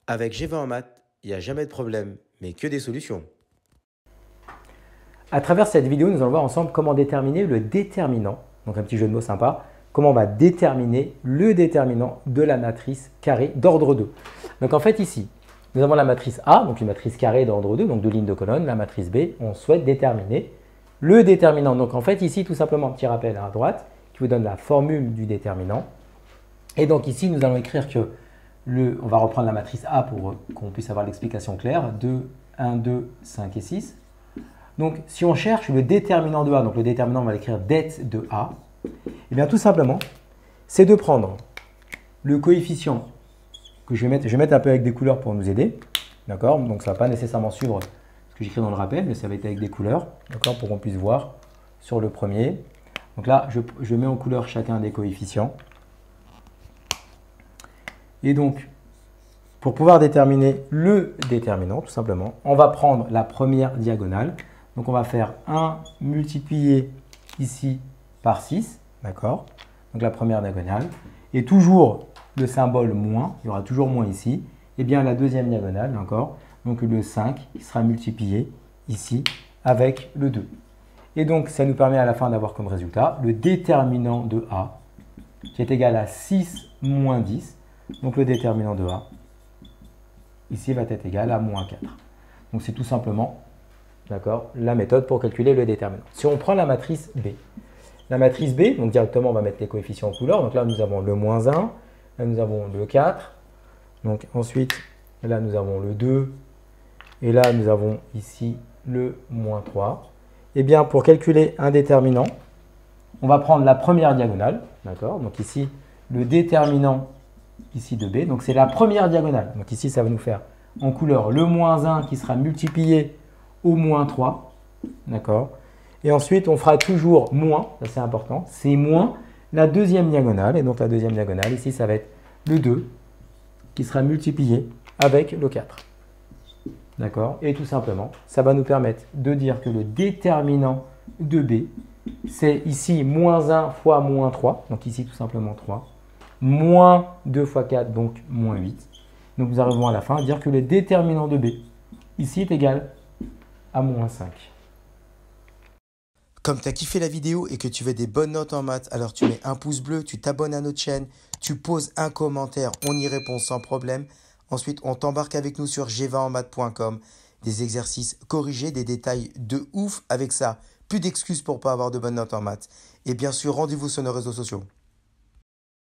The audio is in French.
Avec G20 en maths, il n'y a jamais de problème, mais que des solutions. À travers cette vidéo, nous allons voir ensemble comment déterminer le déterminant, donc un petit jeu de mots sympa, comment on va déterminer le déterminant de la matrice carrée d'ordre 2. Donc en fait ici, nous avons la matrice A, donc une matrice carrée d'ordre 2, donc deux lignes de colonnes. La matrice B, on souhaite déterminer le déterminant. Donc en fait ici, tout simplement, un petit rappel à droite qui vous donne la formule du déterminant. Et donc ici, nous allons écrire que on va reprendre la matrice A pour qu'on puisse avoir l'explication claire. 2, 1, 2, 5 et 6. Donc, si on cherche le déterminant de A, donc le déterminant, on va l'écrire det de A, et bien tout simplement, c'est de prendre le coefficient que je vais mettre un peu avec des couleurs pour nous aider, d'accord? Donc, ça ne va pas nécessairement suivre ce que j'écris dans le rappel, mais ça va être avec des couleurs, d'accord? Pour qu'on puisse voir sur le premier. Donc là, je mets en couleur chacun des coefficients. Et donc, pour pouvoir déterminer le déterminant, tout simplement, on va prendre la première diagonale. Donc, on va faire 1 multiplié ici par 6, d'accord? Donc, la première diagonale. Et toujours le symbole moins, il y aura toujours moins ici. Et bien, la deuxième diagonale, d'accord? Donc, le 5 qui sera multiplié ici avec le 2. Et donc, ça nous permet à la fin d'avoir comme résultat le déterminant de A qui est égal à 6 moins 10. Donc, le déterminant de A, ici, va être égal à moins 4. Donc, c'est tout simplement la méthode pour calculer le déterminant. Si on prend la matrice B, donc directement, on va mettre les coefficients en couleur. Donc là, nous avons le moins 1, là, nous avons le 4. Donc ensuite, là, nous avons le 2. Et là, nous avons ici le moins 3. Eh bien, pour calculer un déterminant, on va prendre la première diagonale. D'accord? Donc ici, le déterminant ici de B. Donc c'est la première diagonale. Donc ici, ça va nous faire en couleur le moins 1 qui sera multiplié au moins 3. D'accord? Et ensuite, on fera toujours moins, ça c'est important, c'est moins la deuxième diagonale. Et donc la deuxième diagonale, ici, ça va être le 2 qui sera multiplié avec le 4. D'accord? Et tout simplement, ça va nous permettre de dire que le déterminant de B, c'est ici moins 1 fois moins 3. Donc ici, tout simplement 3. Moins 2 fois 4, donc moins 8. Donc nous arrivons à la fin à dire que le déterminant de B, ici, est égal à moins 5. Comme tu as kiffé la vidéo et que tu veux des bonnes notes en maths, alors tu mets un pouce bleu, tu t'abonnes à notre chaîne, tu poses un commentaire, on y répond sans problème. Ensuite, on t'embarque avec nous sur g20enmaths.com. Des exercices corrigés, des détails de ouf avec ça. Plus d'excuses pour pas avoir de bonnes notes en maths. Et bien sûr, rendez-vous sur nos réseaux sociaux.